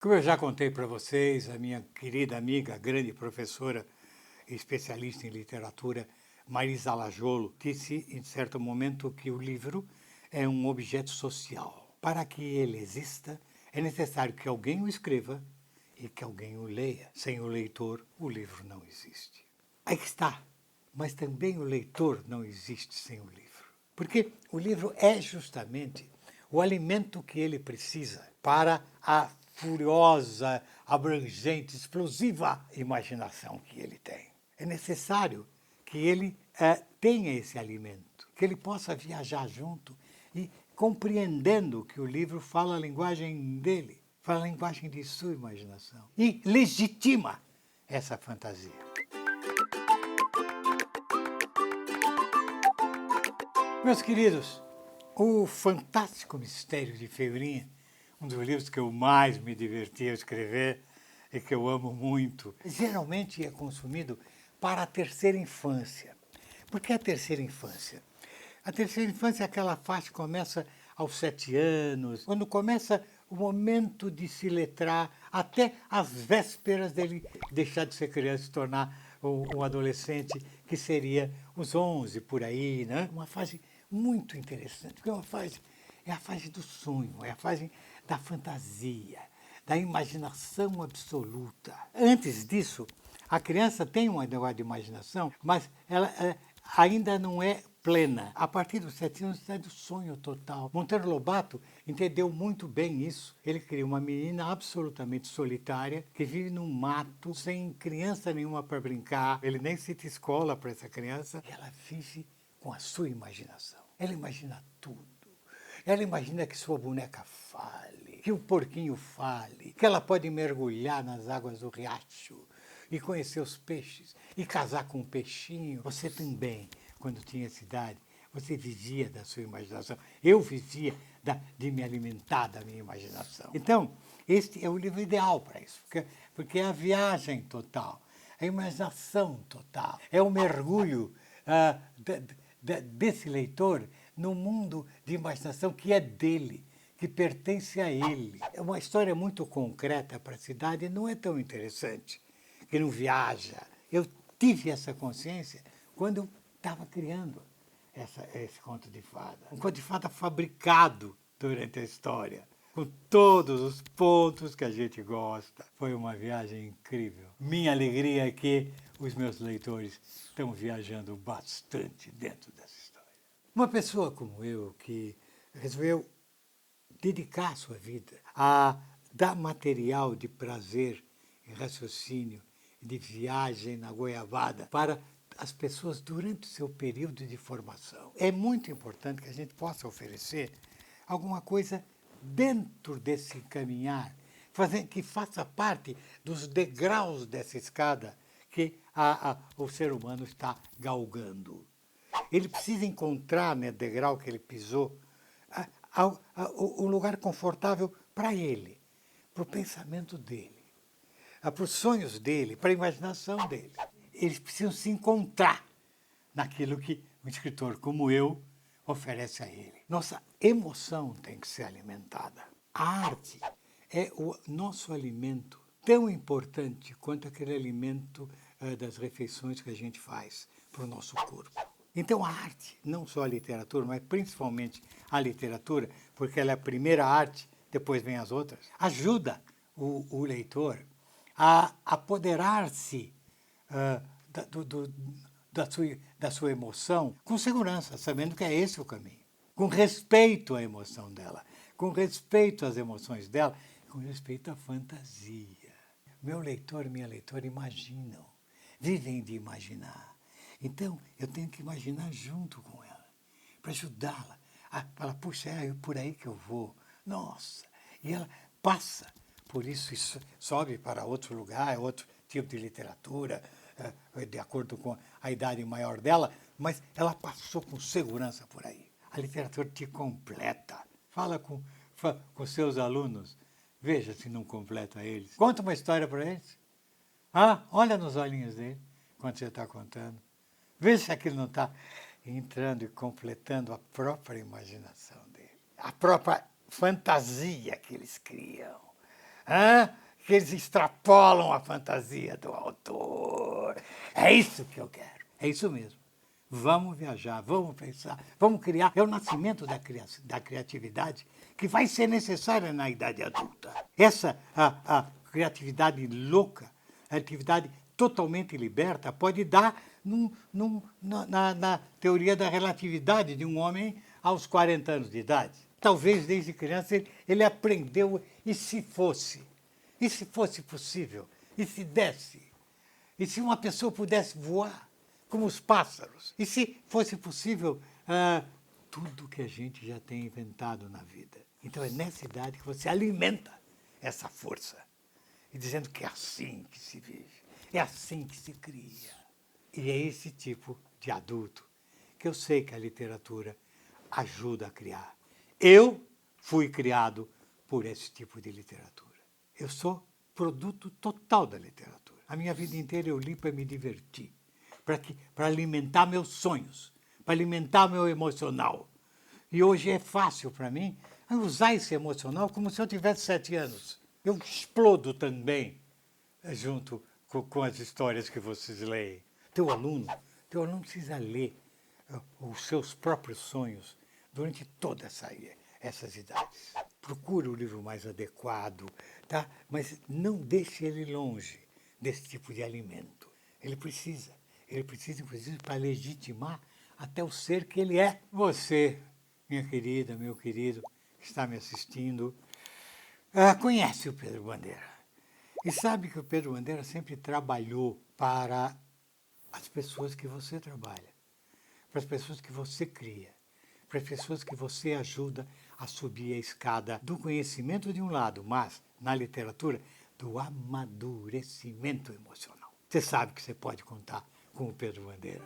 Como eu já contei para vocês, a minha querida amiga, grande professora e especialista em literatura, Marisa Lajolo, disse em certo momento que o livro é um objeto social. Para que ele exista, é necessário que alguém o escreva e que alguém o leia. Sem o leitor, o livro não existe. Aí que está. Mas também o leitor não existe sem o livro. Porque o livro é justamente o alimento que ele precisa para a furiosa, abrangente, explosiva imaginação que ele tem. É necessário que ele tenha esse alimento, que ele possa viajar junto e compreendendo que o livro fala a linguagem dele, fala a linguagem de sua imaginação e legitima essa fantasia. Meus queridos, o Fantástico Mistério de Feirinha, um dos livros que eu mais me diverti a escrever e que eu amo muito, geralmente é consumido para a terceira infância. Por que a terceira infância? A terceira infância é aquela fase que começa aos 7 anos, quando começa o momento de se letrar, até as vésperas dele deixar de ser criança e se tornar um adolescente, que seria os 11 por aí, né? Uma fase muito interessante, porque é a fase do sonho, é a fase da fantasia, da imaginação absoluta. Antes disso, a criança tem uma negócio de imaginação, mas ela ainda não é plena. A partir dos 7 anos é do sonho total. Monteiro Lobato entendeu muito bem isso. Ele cria uma menina absolutamente solitária, que vive num mato, sem criança nenhuma para brincar. Ele nem cita escola para essa criança. E ela vive com a sua imaginação. Ela imagina tudo. Ela imagina que sua boneca fale, que o porquinho fale, que ela pode mergulhar nas águas do riacho e conhecer os peixes e casar com um peixinho. Você também, quando tinha essa idade, você vivia da sua imaginação. Eu vivia de me alimentar da minha imaginação. Então, este é o livro ideal para isso, porque é a viagem total, a imaginação total, é o mergulho desse leitor no mundo de imaginação que é dele, que pertence a ele. É uma história muito concreta para a cidade e não é tão interessante, que não viaja. Eu tive essa consciência quando eu estava criando esse conto de fada. Um conto de fada fabricado durante a história, com todos os pontos que a gente gosta. Foi uma viagem incrível. Minha alegria é que os meus leitores estão viajando bastante dentro dessa história. Uma pessoa como eu, que resolveu dedicar a sua vida a dar material de prazer e raciocínio, de viagem na goiabada para as pessoas durante o seu período de formação. É muito importante que a gente possa oferecer alguma coisa dentro desse caminhar, que faça parte dos degraus dessa escada que o ser humano está galgando. Ele precisa encontrar, no degrau que ele pisou, um lugar confortável para ele, para o pensamento dele, para os sonhos dele, para a imaginação dele. Eles precisam se encontrar naquilo que um escritor como eu oferece a ele. Nossa emoção tem que ser alimentada. A arte é o nosso alimento, tão importante quanto aquele alimento das refeições que a gente faz para o nosso corpo. Então a arte, não só a literatura, mas principalmente a literatura, porque ela é a primeira arte, depois vem as outras, ajuda o leitor a apoderar-se da sua emoção com segurança, sabendo que é esse o caminho. Com respeito à emoção dela, com respeito às emoções dela, com respeito à fantasia. Meu leitor e minha leitora imaginam, vivem de imaginar. Então, eu tenho que imaginar junto com ela, para ajudá-la. A falar, puxa, é por aí que eu vou. Nossa! E ela passa por isso e sobe para outro lugar, outro tipo de literatura, de acordo com a idade maior dela, mas ela passou com segurança por aí. A literatura te completa. Fala com seus alunos, veja se não completa eles. Conta uma história para eles. Olha nos olhinhos dele, quando você está contando. Veja se aquilo não está entrando e completando a própria imaginação dele. A própria fantasia que eles criam. que eles extrapolam a fantasia do autor. É isso que eu quero. É isso mesmo. Vamos viajar, vamos pensar, vamos criar. É o nascimento da criatividade que vai ser necessária na idade adulta. Essa a criatividade louca, a atividade totalmente liberta, pode dar na teoria da relatividade de um homem aos 40 anos de idade. Talvez desde criança ele aprendeu, e se fosse? E se fosse possível? E se desse? E se uma pessoa pudesse voar como os pássaros? E se fosse possível tudo que a gente já tem inventado na vida? Então é nessa idade que você alimenta essa força. E dizendo que é assim que se vive, é assim que se cria. E é esse tipo de adulto que eu sei que a literatura ajuda a criar. Eu fui criado por esse tipo de literatura. Eu sou produto total da literatura. A minha vida inteira eu li para me divertir, para alimentar meus sonhos, para alimentar meu emocional. E hoje é fácil para mim usar esse emocional como se eu tivesse 7 anos. Eu explodo também junto com as histórias que vocês leem. Teu aluno precisa ler os seus próprios sonhos durante todas essas idades. Procure o livro mais adequado, tá? Mas não deixe ele longe desse tipo de alimento. Ele precisa, inclusive, para legitimar até o ser que ele é. Você, minha querida, meu querido, que está me assistindo, conhece o Pedro Bandeira. E sabe que o Pedro Bandeira sempre trabalhou para as pessoas que você trabalha, para as pessoas que você cria, para as pessoas que você ajuda a subir a escada do conhecimento de um lado, mas, na literatura, do amadurecimento emocional. Você sabe que você pode contar com o Pedro Bandeira.